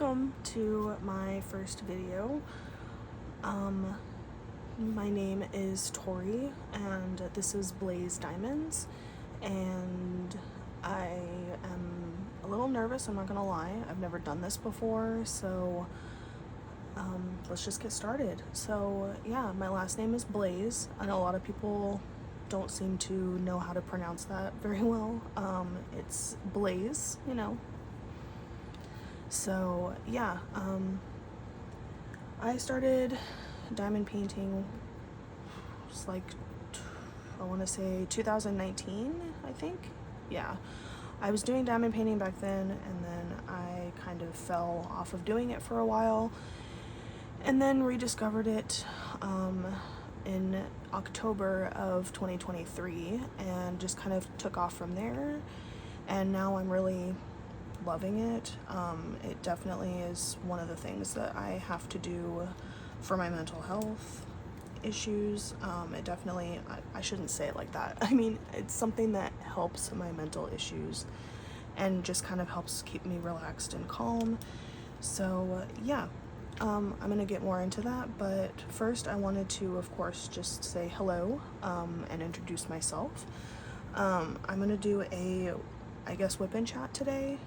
welcome to my first video. My name is Tori and this is Blaise Diamonds, and I am a little nervous, I'm not gonna lie. I've never done this before, so let's just get started. So yeah, my last name is Blaise. I know a lot of people don't seem to know how to pronounce that very well. It's Blaise, you know. So yeah, I started diamond painting, it's like, I want to say 2019, I think. Yeah, I was doing diamond painting back then, and then I kind of fell off of doing it for a while, and then rediscovered it in October of 2023, and just kind of took off from there, and now I'm really loving it. It definitely is one of the things that I have to do for my mental health issues. It definitely, I shouldn't say it like that. I mean, it's something that helps my mental issues and just kind of helps keep me relaxed and calm. So yeah, I'm gonna get more into that, but first I wanted to, of course, just say hello and introduce myself. I'm gonna do a, I guess, WIP Chat today,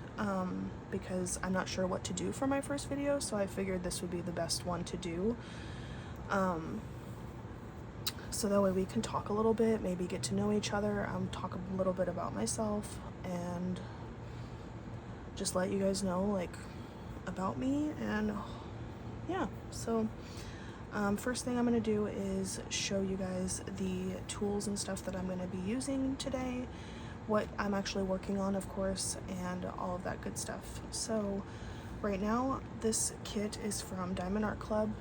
because I'm not sure what to do for my first video, so I figured this would be the best one to do. So that way we can talk a little bit, maybe get to know each other, talk a little bit about myself, and just let you guys know, like, about me. And yeah, so first thing I'm going to do is show you guys the tools and stuff that I'm going to be using today, what I'm actually working on, of course, and all of that good stuff. So right now, this kit is from Diamond Art Club.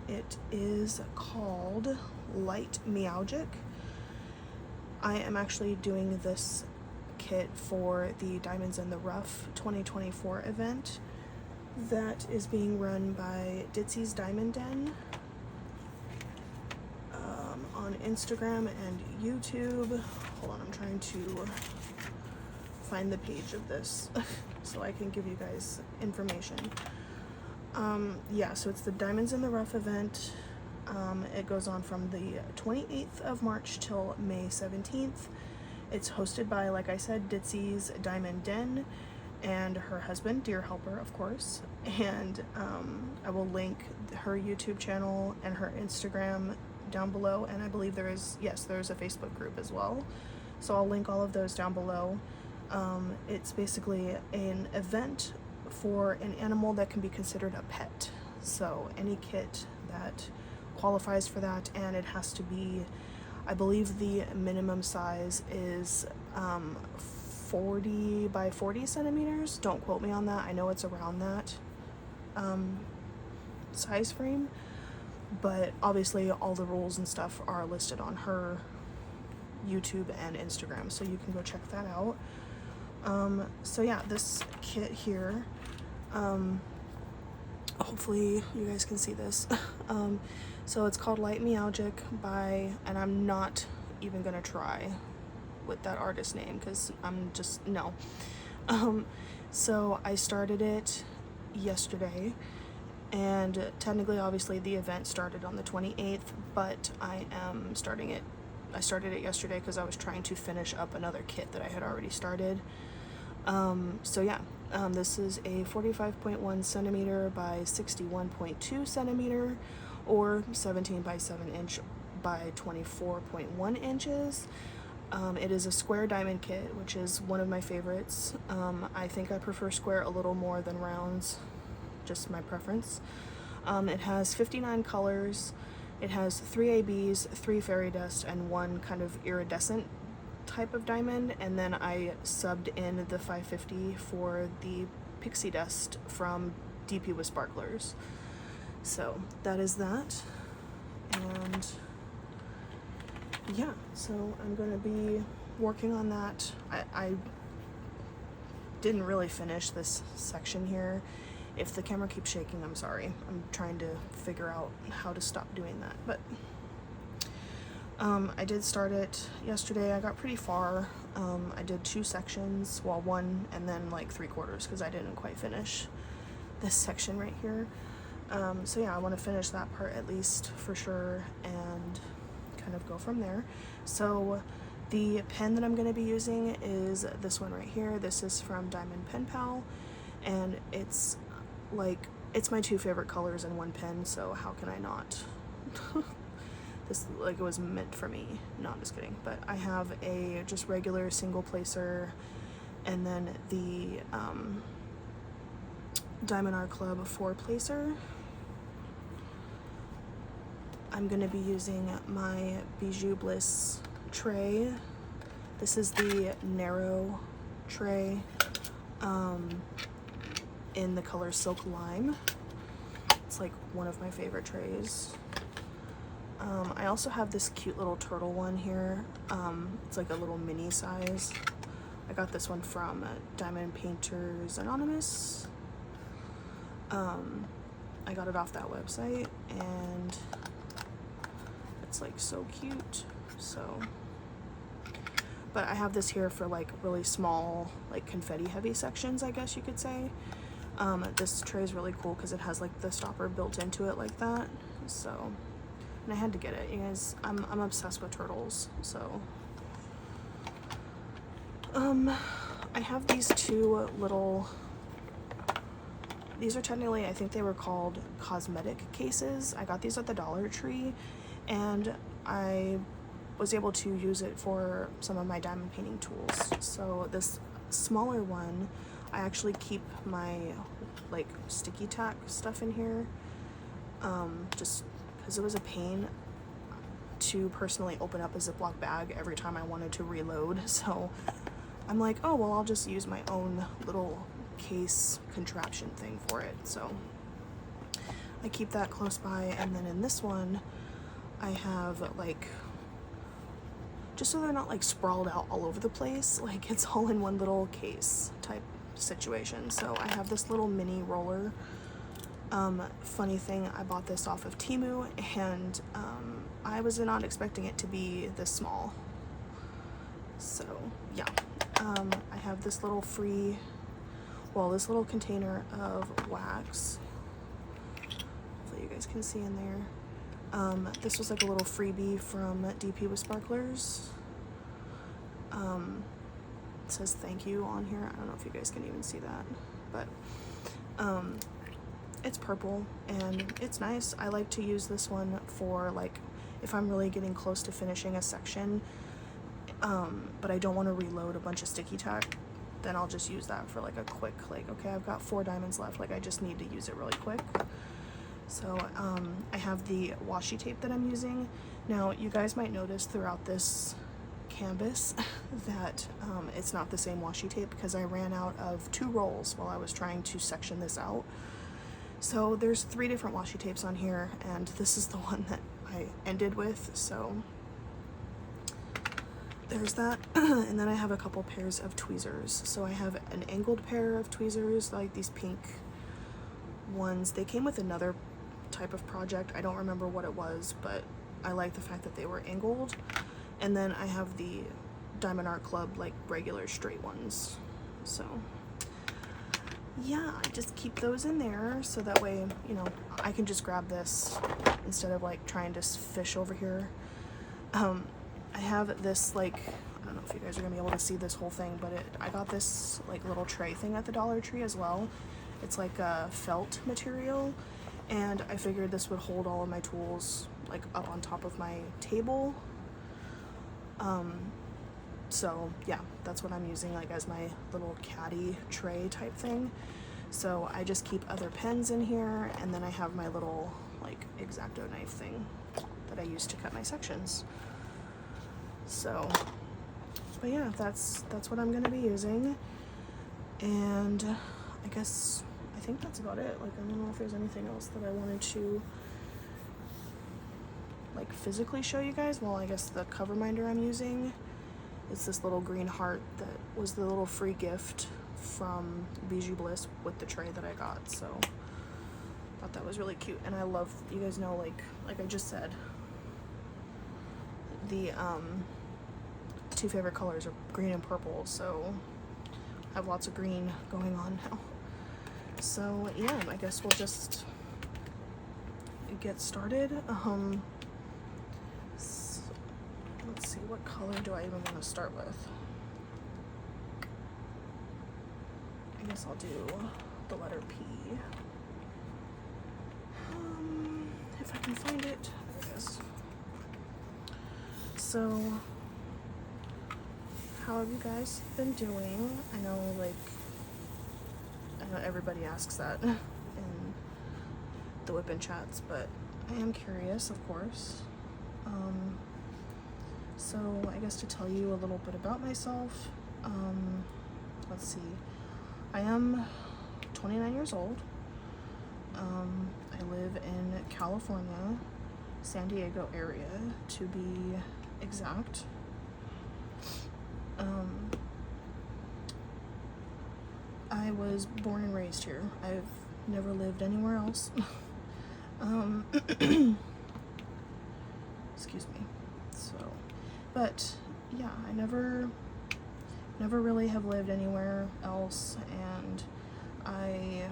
It is called Light Meowgic. I am actually doing this kit for the Diamonds in the Rough 2024 event that is being run by Ditsy's Diamond Den on Instagram and YouTube. Hold on, I'm trying to find the page of this so I can give you guys information. Yeah, so it's the Diamonds in the Rough event. It goes on from the 28th of March till May 17th. It's hosted by, like I said, Ditsy's Diamond Den and her husband, Dear Helper, of course. And I will link her YouTube channel and her Instagram down below, and I believe there is, yes, there's a Facebook group as well, so I'll link all of those down below. It's basically an event for an animal that can be considered a pet, so any kit that qualifies for that, and it has to be, I believe the minimum size is 40 by 40 centimeters. Don't quote me on that, I know it's around that size frame, but obviously all the rules and stuff are listed on her YouTube and Instagram, so you can go check that out. So yeah, this kit here, hopefully you guys can see this. So it's called Light Meowgic by, and I'm not even gonna try with that artist name because I'm just, no. So I started it yesterday, and technically, obviously, the event started on the 28th, but I started it yesterday because I was trying to finish up another kit that I had already started. So yeah, this is a 45.1 centimeter by 61.2 centimeter, or 17 by 7 inch by 24.1 inches. It is a square diamond kit, which is one of my favorites. I think I prefer square a little more than rounds, just my preference. It has 59 colors. It has 3 ABs, 3 fairy dust, and 1 kind of iridescent type of diamond, and then I subbed in the 550 for the pixie dust from DP with Sparklers. So that is that, and yeah, so I'm going to be working on that. I didn't really finish this section here. If the camera keeps shaking, I'm sorry. I'm trying to figure out how to stop doing that, but I did start it yesterday. I got pretty far. I did 2 sections, well, 1 and then like 3/4 because I didn't quite finish this section right here. So yeah, I want to finish that part at least for sure and kind of go from there. So the pen that I'm going to be using is this one right here. This is from Diamond Pen Pal, and it's like, it's my two favorite colors in one pen, so how can I not? This, like, it was meant for me. No, I'm just kidding. But I have a just regular single placer, and then the Diamond Art Club 4 placer. I'm going to be using my Bijou Bliss tray. This is the narrow tray in the color Silk Lime. It's like one of my favorite trays. I also have this cute little turtle one here. It's like a little mini size. I got this one from Diamond Painters Anonymous. I got it off that website, and it's like so cute. So, but I have this here for like really small, like confetti heavy sections, I guess you could say. This tray is really cool because it has like the stopper built into it like that. So, and I had to get it, you guys. I'm obsessed with turtles. So, I have these two little. These are technically, I think they were called cosmetic cases. I got these at the Dollar Tree, and I was able to use it for some of my diamond painting tools. So this smaller one, I actually keep my like sticky tack stuff in here, just because it was a pain to personally open up a Ziploc bag every time I wanted to reload. So I'm like, oh, well, I'll just use my own little case contraption thing for it. So I keep that close by, and then in this one I have like, just so they're not like sprawled out all over the place, like it's all in one little case type situation. So I have this little mini roller. Funny thing, I bought this off of Temu, and I was not expecting it to be this small. So yeah, I have this little this little container of wax. Hopefully you guys can see in there. This was like a little freebie from DP with Sparklers. It says thank you on here. I don't know if you guys can even see that, but it's purple and it's nice. I like to use this one for like if I'm really getting close to finishing a section, but I don't want to reload a bunch of sticky tack, then I'll just use that for like a quick, like, okay, I've got 4 diamonds left, like I just need to use it really quick. So I have the washi tape that I'm using. Now you guys might notice throughout this canvas that it's not the same washi tape because I ran out of 2 rolls while I was trying to section this out. So there's 3 different washi tapes on here, and this is the one that I ended with, so there's that. And then I have a couple pairs of tweezers. So I have an angled pair of tweezers, like these pink ones. They came with another type of project. I don't remember what it was, but I like the fact that they were angled. And then I have the Diamond Art Club, like regular straight ones. So yeah, I just keep those in there so that way, you know, I can just grab this instead of like trying to fish over here. I have this, like, I don't know if you guys are gonna be able to see this whole thing, but I got this like little tray thing at the Dollar Tree as well. It's like a felt material, and I figured this would hold all of my tools like up on top of my table. So yeah, that's what I'm using like as my little caddy tray type thing. So I just keep other pens in here, and then I have my little like X-Acto knife thing that I use to cut my sections. So, but yeah, that's what I'm gonna be using, and I think that's about it. Like, I don't know if there's anything else that I wanted to like physically show you guys. Well, I guess the cover minder I'm using is this little green heart that was the little free gift from Bijou Bliss with the tray that I got. So thought that was really cute, and I love, you guys know, like I just said, the two favorite colors are green and purple, so I have lots of green going on now. So yeah, I guess we'll just get started. Let's see, what color do I even want to start with? I guess I'll do the letter P. If I can find it. There it is. So, how have you guys been doing? I know everybody asks that in the WIP Chats, but I am curious, of course. So I guess to tell you a little bit about myself, let's see, I am 29 years old. I live in California, San Diego area to be exact. I was born and raised here. I've never lived anywhere else. Excuse me. So, but yeah, I never really have lived anywhere else, and I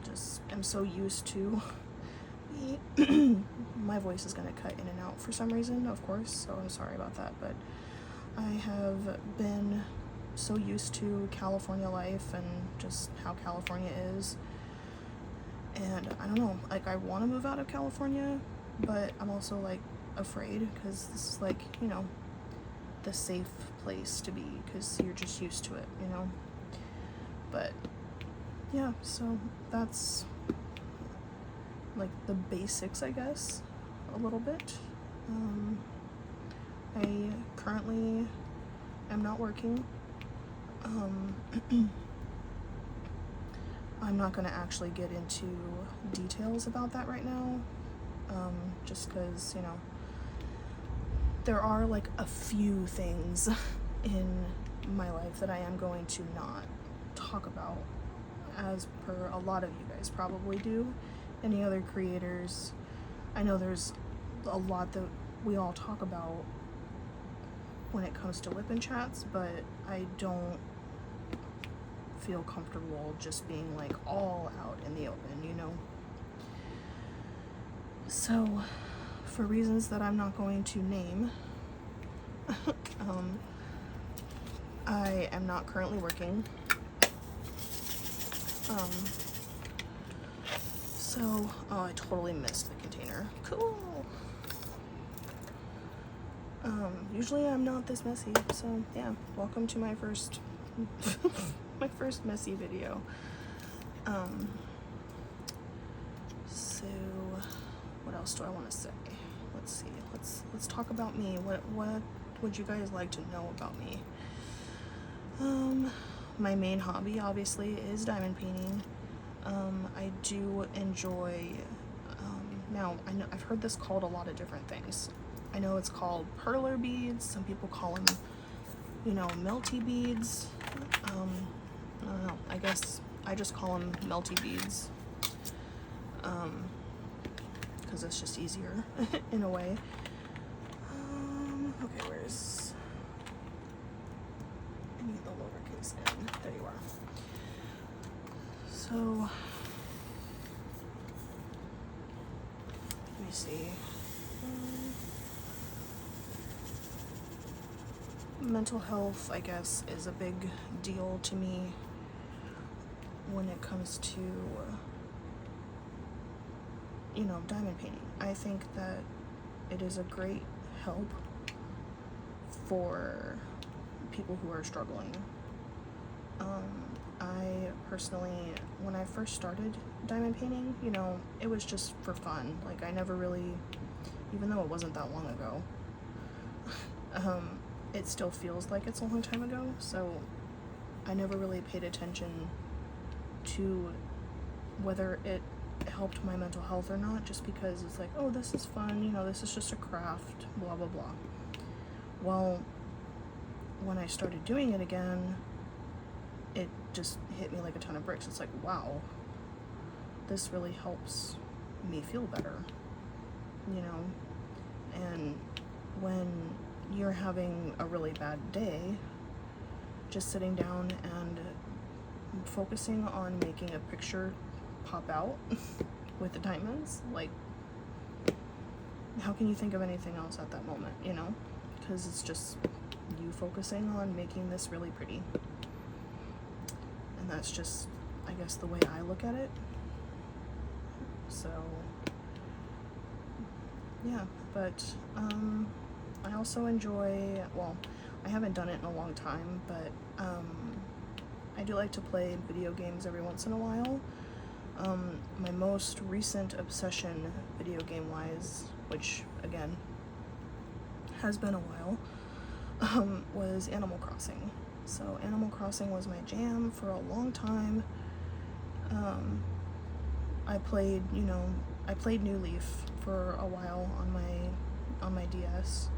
just am so used to my voice is gonna cut in and out for some reason, of course, so I'm sorry about that, but I have been so used to California life and just how California is, and I don't know, like, I want to move out of California, but I'm also like afraid because this is like, you know, the safe place to be because you're just used to it, you know. But yeah, so that's like the basics, I guess, a little bit. I currently am not working. I'm not going to actually get into details about that right now, just because, you know, there are like a few things in my life that I am going to not talk about, as per a lot of you guys probably do. Any other creators, I know there's a lot that we all talk about when it comes to WIP Chats, but I don't feel comfortable just being like all out in the open, you know. So for reasons that I'm not going to name, I am not currently working. So, oh, I totally missed the container. Cool. Usually I'm not this messy, so yeah, welcome to my first my first messy video. So what else do I want to say? Let's see. Let's talk about me. What would you guys like to know about me? My main hobby obviously is diamond painting. I do enjoy, now I know I've heard this called a lot of different things. I know it's called perler beads. Some people call them, you know, melty beads. I don't know. I guess I just call them melty beads, because it's just easier in a way. Okay, where's, I need the lowercase n. There you are. So, let me see. Mental health, I guess, is a big deal to me when it comes to, you know, diamond painting. I think that it is a great help for people who are struggling. I personally, when I first started diamond painting, you know, it was just for fun. Like, I never really, even though it wasn't that long ago, it still feels like it's a long time ago, so I never really paid attention to whether it helped my mental health or not, just because it's like, oh, this is fun, you know, this is just a craft, blah blah blah. Well, when I started doing it again, it just hit me like a ton of bricks. It's like, wow, this really helps me feel better, you know. And when you're having a really bad day, just sitting down and focusing on making a picture pop out with the diamonds. Like, how can you think of anything else at that moment, you know? Because it's just you focusing on making this really pretty. And that's just, I guess, the way I look at it. So, yeah, but I also enjoy, well, I haven't done it in a long time, but I do like to play video games every once in a while. My most recent obsession video game wise, which again has been a while, was Animal Crossing. So Animal Crossing was my jam for a long time. I played New Leaf for a while on my DS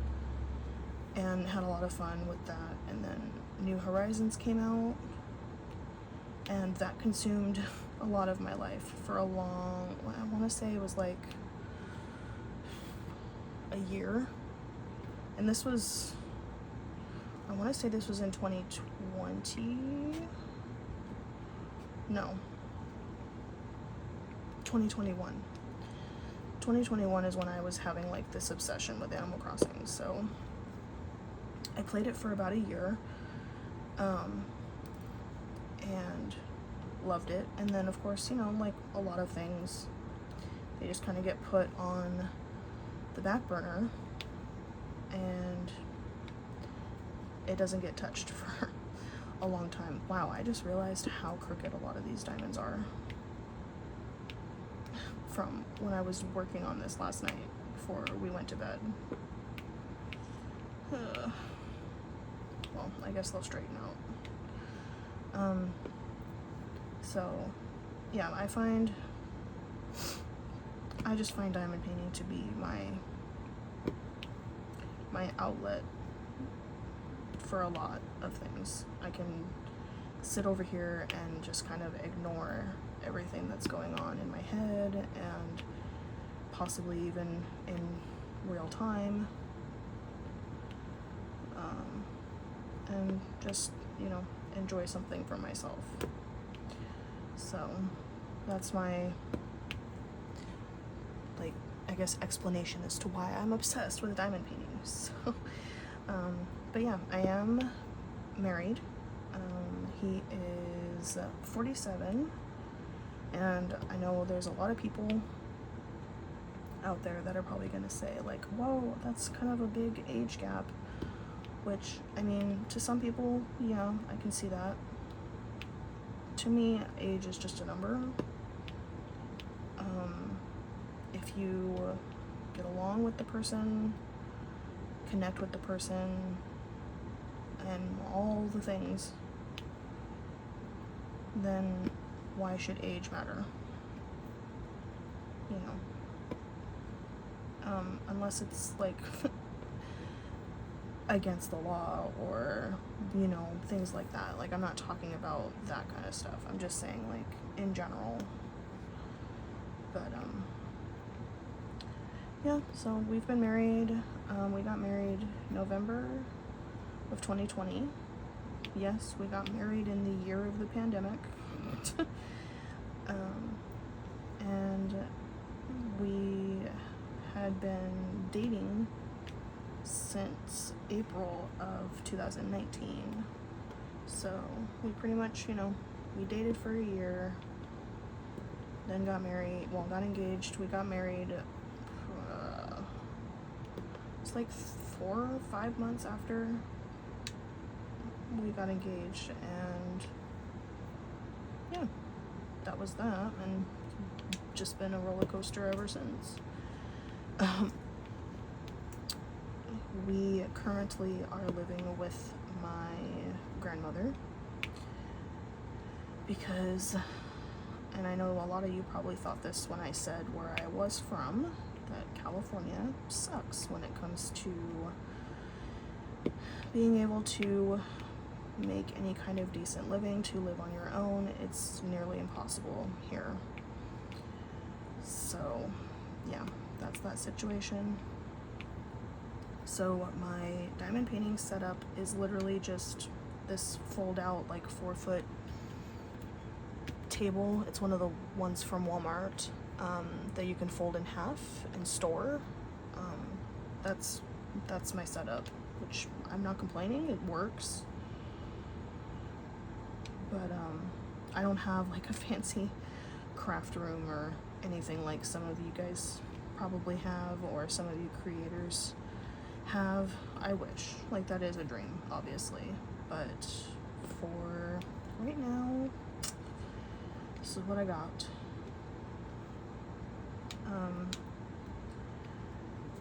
and had a lot of fun with that. And then New Horizons came out, and that consumed a lot of my life for a long, I want to say it was like a year. And this was, I want to say this was in 2020. No. 2021. 2021 is when I was having like this obsession with Animal Crossing. So I played it for about a year, and loved it. And then of course, you know, like a lot of things, they just kind of get put on the back burner and it doesn't get touched for a long time. Wow, I just realized how crooked a lot of these diamonds are from when I was working on this last night before we went to bed. Well, I guess they'll straighten out. So yeah, I just find diamond painting to be my outlet for a lot of things. I can sit over here and just kind of ignore everything that's going on in my head and possibly even in real time, and just, you know, enjoy something for myself. So that's my, like, I guess explanation as to why I'm obsessed with diamond painting. So but yeah, I am married. He is 47, and I know there's a lot of people out there that are probably gonna say like, whoa, that's kind of a big age gap, which, I mean, to some people, yeah, I can see that. To me, age is just a number. If you get along with the person, connect with the person, and all the things, then why should age matter? You know, unless it's like against the law or, you know, things like that. Like, I'm not talking about that kind of stuff. I'm just saying, like, in general. But yeah, so we've been married. We got married November of 2020. Yes, we got married in the year of the pandemic. And we had been dating since April of 2019. So we pretty much, you know, we dated for a year, then got married, well, got engaged. We got married, it's like 4 or 5 months after we got engaged, and yeah, that was that, and just been a roller coaster ever since. We currently are living with my grandmother because, and I know a lot of you probably thought this when I said where I was from, that California sucks when it comes to being able to make any kind of decent living, to live on your own. It's nearly impossible here. So yeah, that's that situation. So my diamond painting setup is literally just this fold out like 4-foot table. It's one of the ones from Walmart that you can fold in half and store. That's my setup, which I'm not complaining, it works. But I don't have like a fancy craft room or anything like some of you guys probably have, or some of you creators have. I wish. Like, that is a dream, obviously, but for right now, this is what I got.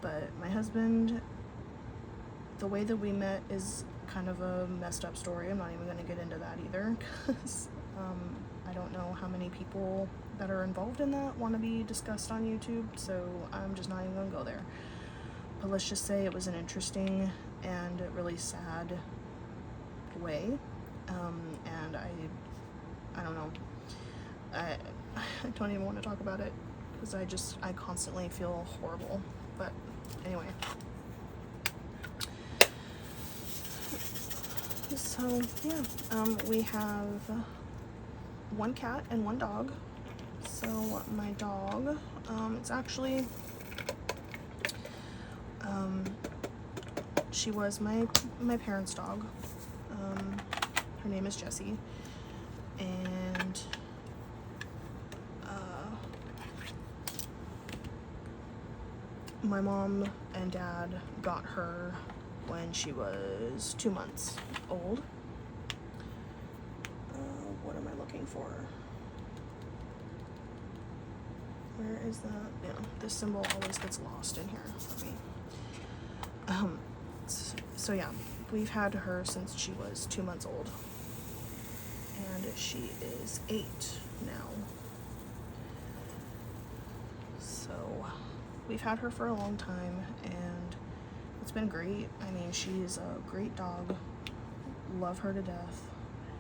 But my husband, the way that we met is kind of a messed up story. I'm not even going to get into that either, because I don't know how many people that are involved in that want to be discussed on YouTube, so I'm just not even going to go there. But let's just say it was an interesting and really sad way, and I don't know, I don't even want to talk about it, because I constantly feel horrible. But anyway, so yeah, we have one cat and one dog. So my dog, it's actually, she was my parents' dog. Her name is Jessie, and my mom and dad got her when she was 2 months old. What am I looking for? Where is that? Yeah, this symbol always gets lost in here for me. So yeah, we've had her since she was 2 months old, and she is 8 now. So we've had her for a long time, and it's been great. I mean, she's a great dog. Love her to death.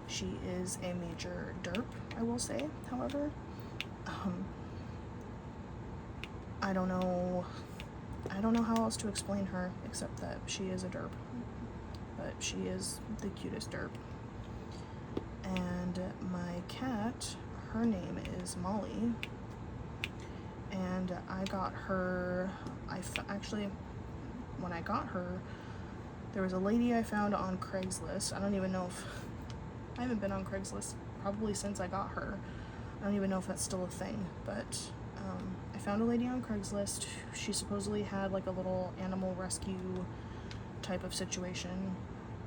She is a major derp, I will say, however. I don't know how else to explain her, except that she is a derp. But she is the cutest derp. And my cat, her name is Molly. And I got her, actually, when I got her, there was a lady I found on Craigslist. I don't even know if, I haven't been on Craigslist probably since I got her. I don't even know if that's still a thing, but I found a lady on Craigslist. She supposedly had like a little animal rescue type of situation,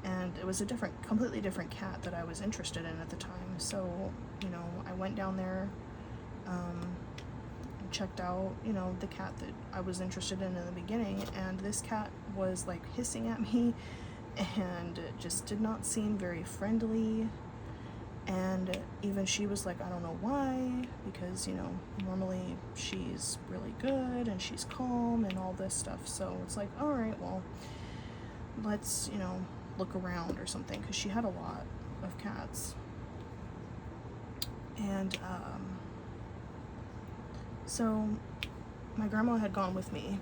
and it was a completely different cat that I was interested in at the time. So, you know, I went down there, checked out, you know, the cat that I was interested in the beginning, and this cat was like hissing at me and just did not seem very friendly. And even she was like, I don't know why, because, you know, normally she's really good and she's calm and all this stuff. So it's like, all right, well, let's, you know, look around or something, because she had a lot of cats. And so my grandma had gone with me,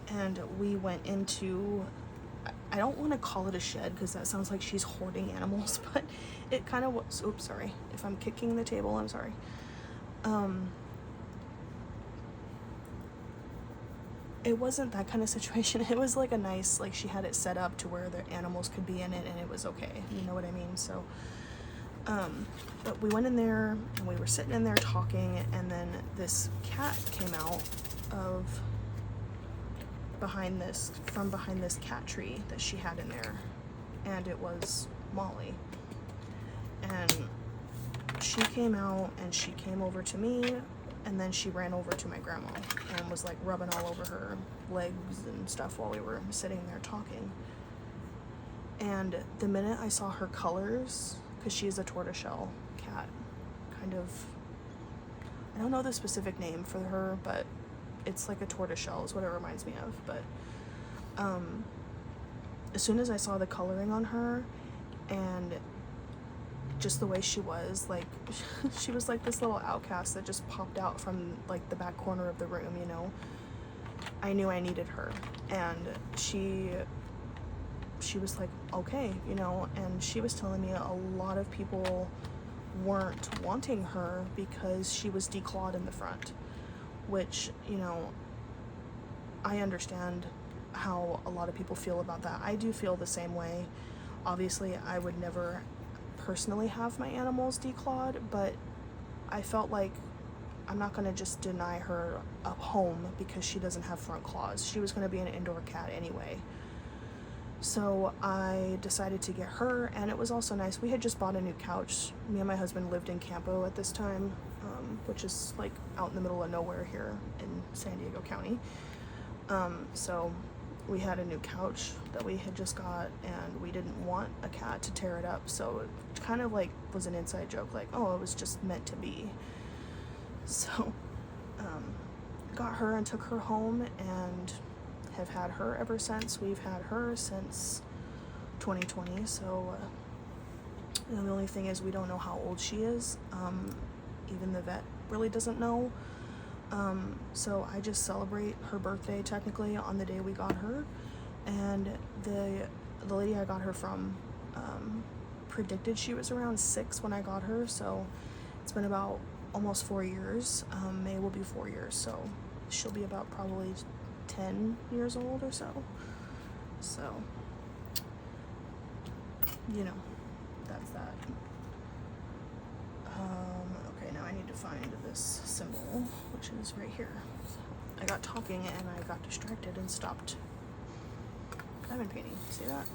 and we went into, I don't want to call it a shed because that sounds like she's hoarding animals, but it kind of was. Oops, sorry. If I'm kicking the table, I'm sorry. It wasn't that kind of situation. It was like a nice, like, she had it set up to where the animals could be in it, and it was okay. You know what I mean? So, but we went in there, and we were sitting in there talking, and then this cat came out of behind this cat tree that she had in there, and it was Molly. And she came out, and she came over to me, and then she ran over to my grandma and was like rubbing all over her legs and stuff while we were sitting there talking. And the minute I saw her colors, because she is a tortoiseshell cat, kind of, I don't know the specific name for her, but it's like a tortoiseshell is what it reminds me of. But as soon as I saw the coloring on her and just the way she was, like, she was like this little outcast that just popped out from like the back corner of the room, you know, I knew I needed her. And she was like, okay, you know, and she was telling me a lot of people weren't wanting her because she was declawed in the front, which, you know, I understand how a lot of people feel about that. I do feel the same way. Obviously, I would never personally have my animals declawed, but I felt like I'm not going to just deny her a home because she doesn't have front claws. She was going to be an indoor cat anyway. So I decided to get her, and it was also nice. We had just bought a new couch. Me and my husband lived in Campo at this time, which is like out in the middle of nowhere here in San Diego County. So we had a new couch that we had just got, and we didn't want a cat to tear it up. So it kind of like was an inside joke, like, oh, it was just meant to be. So got her and took her home, and have had her ever since. We've had her since 2020. So you know, the only thing is we don't know how old she is. Even the vet really doesn't know. So I just celebrate her birthday technically on the day we got her, and the lady I got her from predicted she was around 6 when I got her, so it's been about almost 4 years. May will be 4 years, so she'll be about probably 10 years old or so. So, you know, that's that. Okay, now I need to find this symbol, which is right here. I got talking and I got distracted and stopped diamond painting. See that?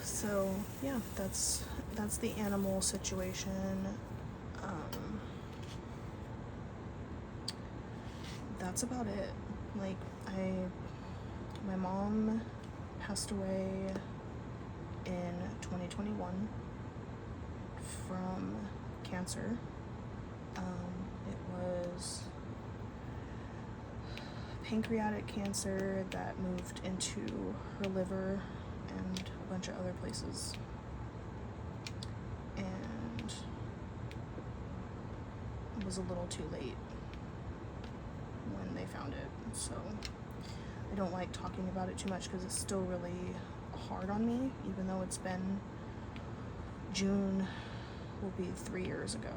So yeah, that's the animal situation. That's about it. Like, my mom passed away in 2021 from cancer. It was pancreatic cancer that moved into her liver and a bunch of other places. And it was a little too late when they found it. So I don't like talking about it too much because it's still really hard on me, even though it's been June will be 3 years ago.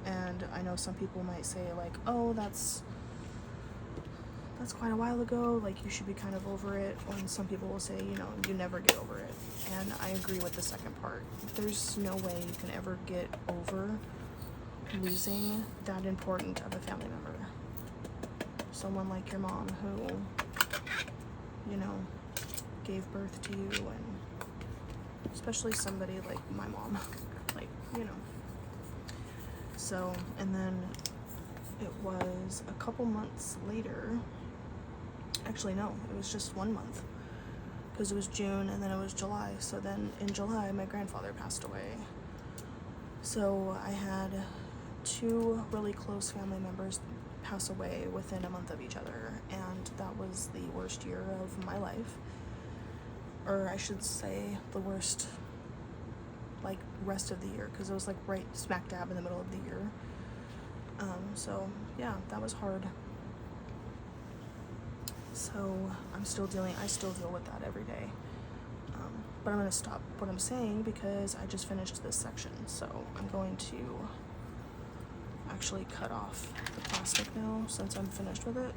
And I know some people might say like, oh, that's quite a while ago, like you should be kind of over it. And some people will say, you know, you never get over it. And I agree with the second part. There's no way you can ever get over losing that important of a family member. Someone like your mom who, you know, gave birth to you, and especially somebody like my mom, like, you know. So, and then it was a couple months later, actually no, it was just 1 month, because it was June and then it was July. So then in July my grandfather passed away. So I had 2 really close family members pass away within a month of each other, and that was the worst year of my life, or I should say the worst like rest of the year, because it was like right smack dab in the middle of the year. So yeah, that was hard. So I still deal with that every day. But I'm gonna stop what I'm saying because I just finished this section, so I'm going to actually cut off the plastic now since I'm finished with it.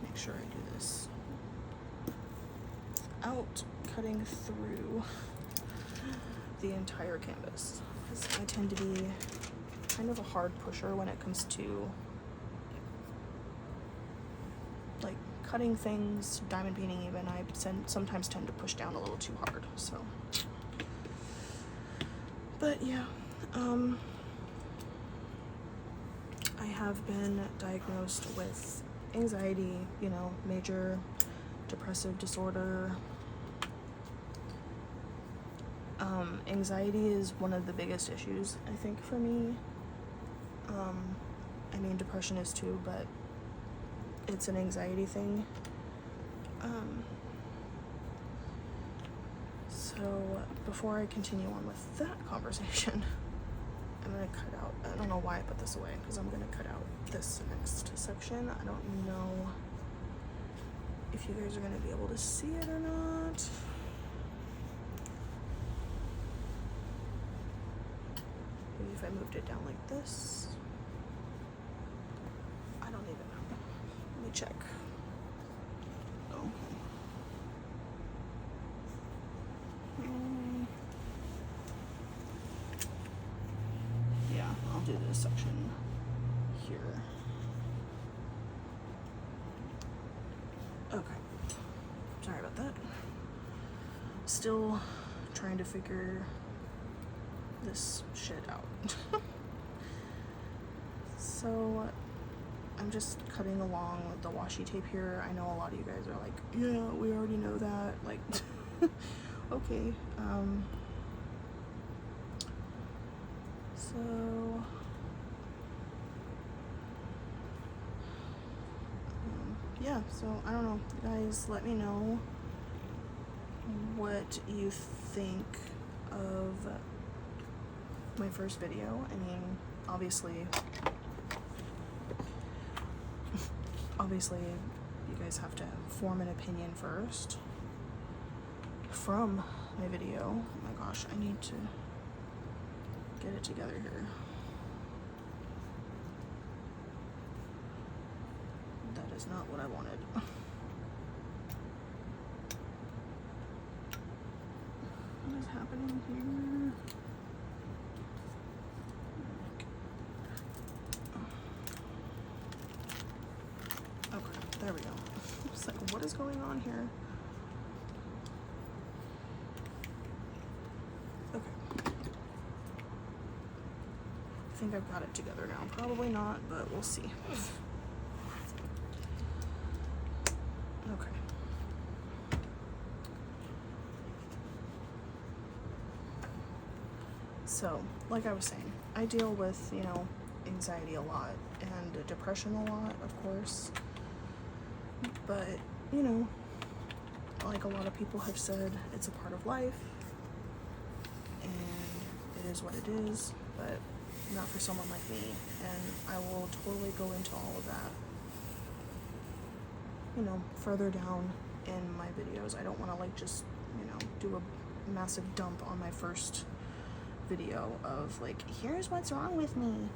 Make sure I do this without cutting through the entire canvas, because I tend to be kind of a hard pusher when it comes to like cutting things, diamond painting even. I sometimes tend to push down a little too hard, so. But yeah, I have been diagnosed with anxiety, you know, major depressive disorder. Anxiety is one of the biggest issues, I think, for me. I mean, depression is too, but it's an anxiety thing. So before I continue on with that conversation, I'm gonna cut out, I don't know why I put this away, because I'm gonna cut out this next section. I don't know if if you guys are gonna be able to see it or not. Maybe if I moved it down like this. I don't even know. Let me check. Oh. Yeah, I'll do this section here. Okay. Sorry about that. Still trying to figure this shit out. So I'm just cutting along with the washi tape here. I know a lot of you guys are like, yeah, we already know that. Like, okay. So yeah, so I don't know, guys, let me know what you think of my first video. I mean, obviously you guys have to form an opinion first from my video. Oh my gosh, I need to get it together here. That is not what I wanted. What is happening here? Okay, there we go. It's like, what is going on here? Okay. I think I've got it together now. Probably not, but we'll see. Okay. So, like I was saying, I deal with, you know, anxiety a lot and depression a lot, of course. But, you know, like a lot of people have said, it's a part of life. And it is what it is, but not for someone like me. And I will totally go into all of that, you know, further down in my videos. I don't want to like just, you know, do a massive dump on my first video of like, here's what's wrong with me.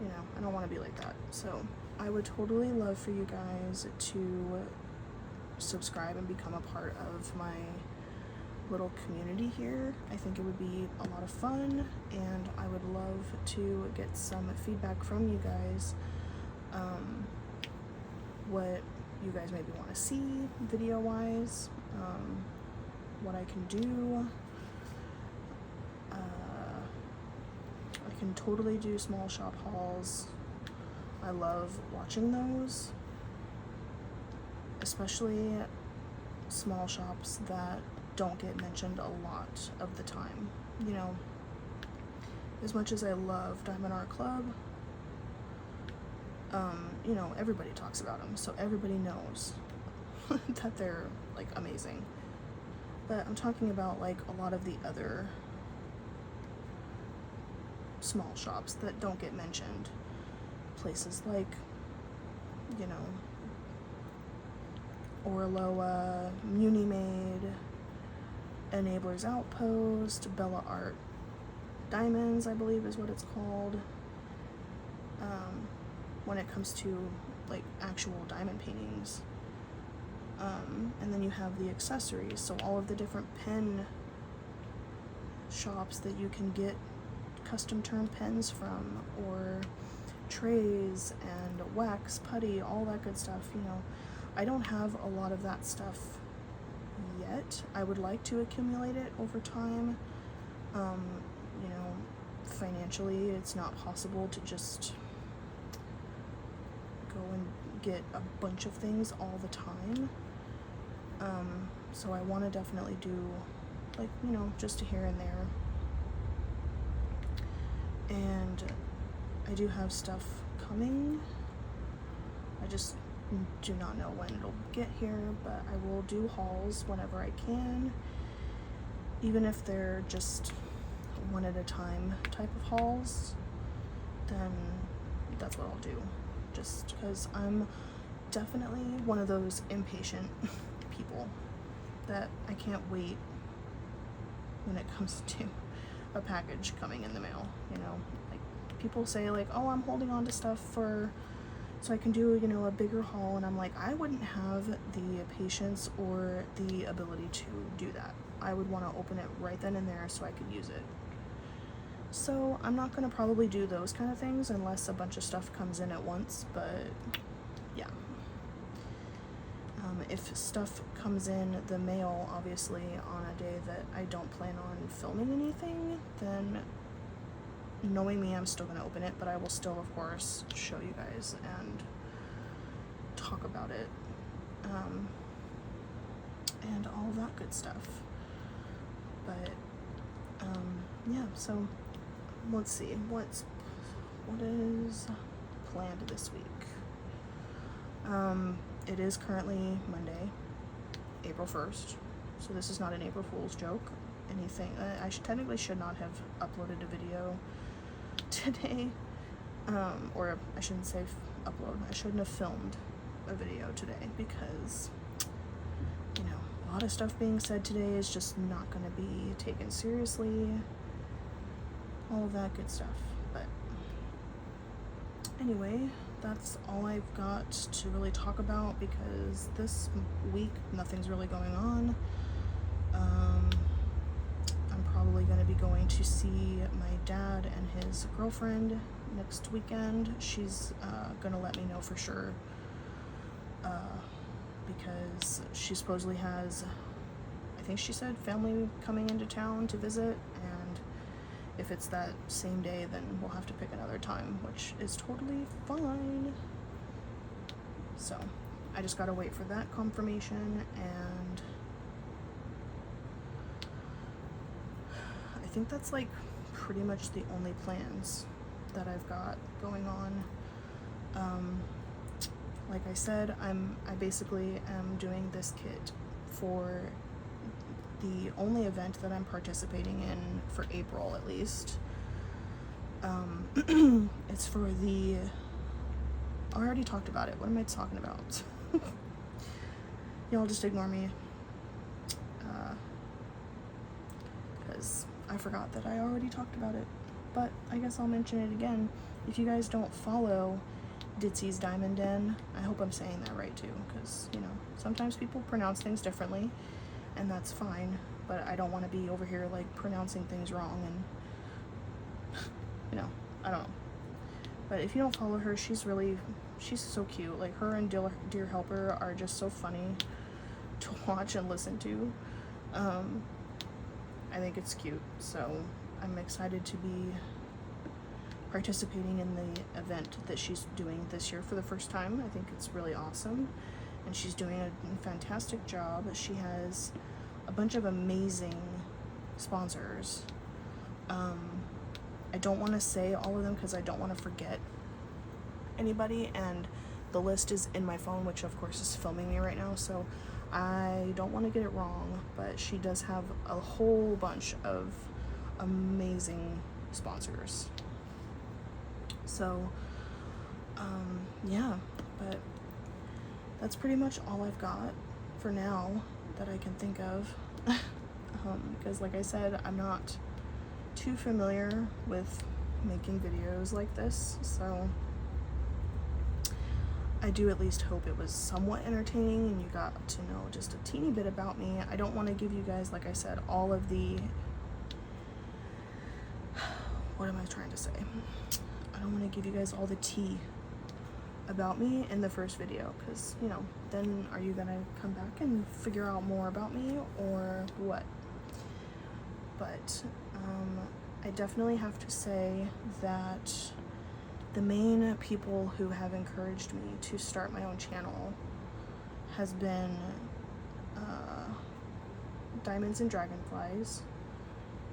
You know, I don't want to be like that. So I would totally love for you guys to subscribe and become a part of my little community here. I think it would be a lot of fun, and I would love to get some feedback from you guys, what you guys maybe want to see video wise, what I can do. I can totally do small shop hauls. I love watching those, especially small shops that don't get mentioned a lot of the time. You know, as much as I love Diamond Art Club, you know, everybody talks about them, so everybody knows that they're like amazing. But I'm talking about like a lot of the other small shops that don't get mentioned. Places like, you know, Orloa, Munimade, Enabler's Outpost, Bella Art Diamonds, I believe is what it's called, when it comes to like actual diamond paintings. And then you have the accessories, so all of the different pen shops that you can get custom turned pens from, or trays and wax, putty, all that good stuff. You know, I don't have a lot of that stuff yet. I would like to accumulate it over time. You know, financially it's not possible to just go and get a bunch of things all the time. So I want to definitely do like, you know, just a here and there. And I do have stuff coming. I just do not know when it'll get here, but I will do hauls whenever I can, even if they're just one at a time type of hauls. Then that's what I'll do, just because I'm definitely one of those impatient people that I can't wait when it comes to a package coming in the mail, you know. Like, people say like, oh, I'm holding on to stuff so I can do, you know, a bigger haul, and I'm like, I wouldn't have the patience or the ability to do that. I would want to open it right then and there so I could use it. So I'm not going to probably do those kind of things unless a bunch of stuff comes in at once, but yeah. If stuff comes in the mail, obviously, on a day that I don't plan on filming anything, then knowing me, I'm still going to open it, but I will still, of course, show you guys and talk about it, and all of that good stuff. But, yeah, so let's see, what is planned this week? It is currently Monday, April 1st, so this is not an April Fool's joke, anything. I technically should not have uploaded a video today, or I shouldn't say upload, I shouldn't have filmed a video today, because, you know, a lot of stuff being said today is just not going to be taken seriously, all of that good stuff. But anyway, that's all I've got to really talk about, because this week nothing's really going on. I'm probably going to be going to see my dad and his girlfriend next weekend. She's going to let me know for sure, because she supposedly has, I think she said, family coming into town to visit, and if it's that same day, then we'll have to pick another time, which is totally fine. So I just gotta wait for that confirmation, and I think that's like pretty much the only plans that I've got going on. Like I said, I basically am doing this kit for the only event that I'm participating in for April, at least. It's for the, I already talked about it. What am I talking about? Y'all just ignore me, because I forgot that I already talked about it, but I guess I'll mention it again. If you guys don't follow Ditsy's Diamond Den, I hope I'm saying that right too, because, you know, sometimes people pronounce things differently, and that's fine, but I don't want to be over here like pronouncing things wrong, and you know, I don't know. But if you don't follow her, she's so cute. Like, her and Dear Helper are just so funny to watch and listen to. I think it's cute, so I'm excited to be participating in the event that she's doing this year for the first time. I think it's really awesome, and she's doing a fantastic job. She has a bunch of amazing sponsors. I don't want to say all of them because I don't want to forget anybody, and the list is in my phone, which of course is filming me right now, so I don't want to get it wrong, but she does have a whole bunch of amazing sponsors. So yeah, but that's pretty much all I've got for now that I can think of, because like I said, I'm not too familiar with making videos like this, so I do at least hope it was somewhat entertaining and you got to know just a teeny bit about me. I don't want to give you guys, like I said, all of the, what am I trying to say? I don't want to give you guys all the tea about me in the first video, because, you know, then are you gonna come back and figure out more about me or what? But I definitely have to say that the main people who have encouraged me to start my own channel has been Diamonds and Dragonflies.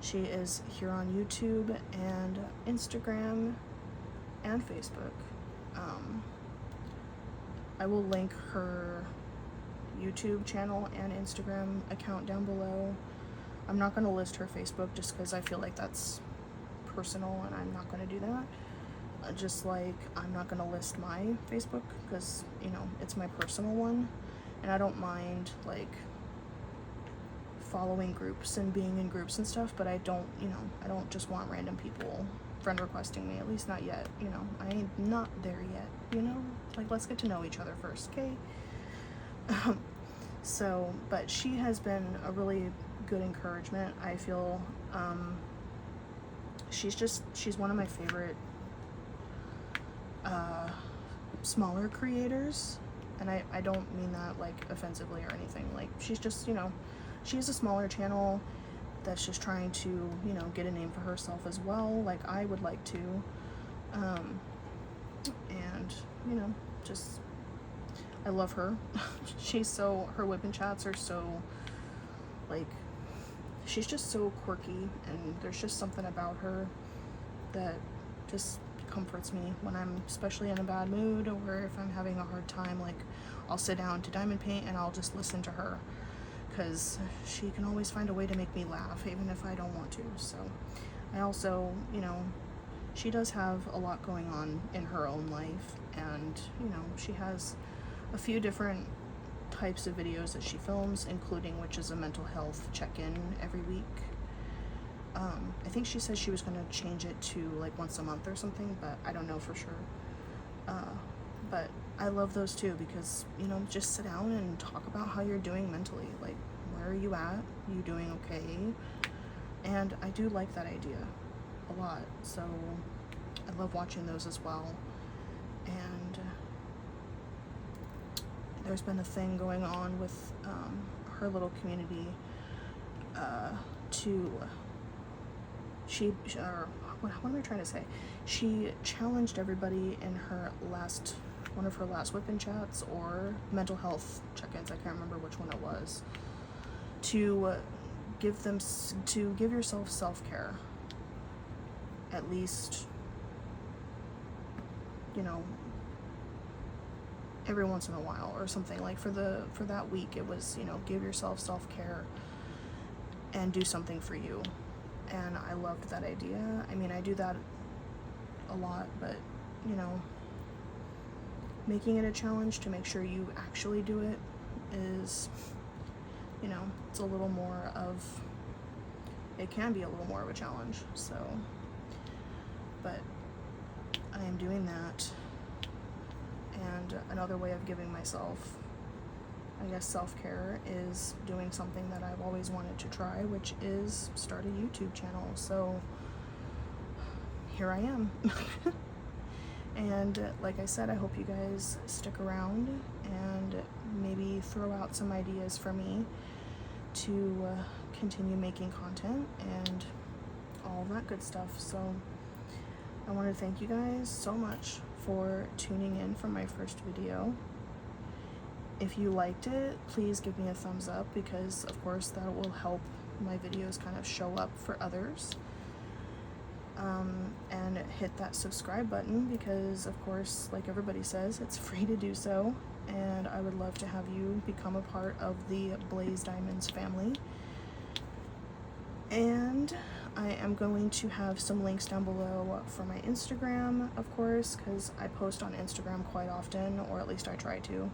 She is here on YouTube and Instagram and Facebook. I will link her YouTube channel and Instagram account down below. I'm not going to list her Facebook just because I feel like that's personal and I'm not going to do that. just like I'm not gonna list my Facebook because, you know, it's my personal one, and I don't mind like following groups and being in groups and stuff, but I don't, you know, I don't just want random people friend requesting me, at least not yet, you know. I ain't not there yet, you know, like let's get to know each other first, okay? So, but she has been a really good encouragement, I feel. She's one of my favorite smaller creators, and I don't mean that like offensively or anything. Like, she's just, you know, she has a smaller channel that's just trying to, you know, get a name for herself as well, like I would like to. And, you know, just, I love her. She's so, her WIP chats are so, like, she's just so quirky, and there's just something about her that just comforts me when I'm especially in a bad mood, or if I'm having a hard time. Like, I'll sit down to diamond paint and I'll just listen to her, because she can always find a way to make me laugh even if I don't want to. So I also, you know, she does have a lot going on in her own life, and, you know, she has a few different types of videos that she films, including which is a mental health check-in every week. I think she said she was going to change it to like once a month or something, but I don't know for sure. But I love those too, because, you know, just sit down and talk about how you're doing mentally. Like, where are you at? Are you doing okay? And I do like that idea a lot, so I love watching those as well. And there's been a thing going on with her little community what am I trying to say? She challenged everybody in one of her last WIP chats or mental health check-ins, I can't remember which one it was, to give yourself self-care, at least, you know, every once in a while or something. Like for that week, it was, you know, give yourself self-care and do something for you. And I loved that idea. I mean, I do that a lot, but, you know, making it a challenge to make sure you actually do it is, you know, it's a little more of, it can be a little more of a challenge. So, but I am doing that. And another way of giving myself, I guess, self-care is doing something that I've always wanted to try, which is start a YouTube channel. So here I am. And like I said, I hope you guys stick around and maybe throw out some ideas for me to continue making content and all that good stuff. So I want to thank you guys so much for tuning in for my first video. If you liked it, please give me a thumbs up, because of course that will help my videos kind of show up for others. And hit that subscribe button, because of course, like everybody says, it's free to do so, and I would love to have you become a part of the BlaisDiamonds family. And I am going to have some links down below for my Instagram, of course, because I post on Instagram quite often, or at least I try to.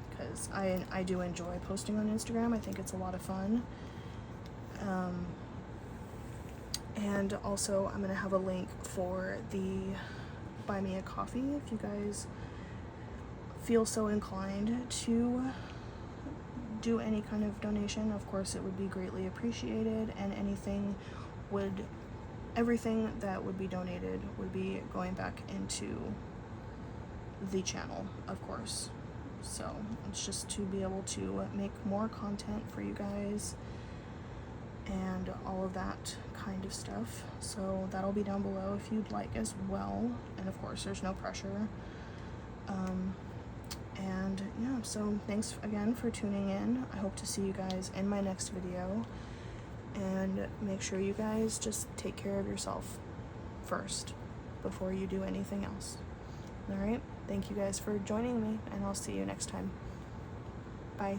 Because I do enjoy posting on Instagram. I think it's a lot of fun. And also I'm going to have a link for the Buy Me a Coffee if you guys feel so inclined to do any kind of donation. Of course, it would be greatly appreciated, and everything that would be donated would be going back into the channel, of course. So it's just to be able to make more content for you guys and all of that kind of stuff. So that'll be down below if you'd like as well, and of course there's no pressure. And yeah, so thanks again for tuning in. I hope to see you guys in my next video, and make sure you guys just take care of yourself first before you do anything else. All right, thank you guys for joining me, and I'll see you next time. Bye.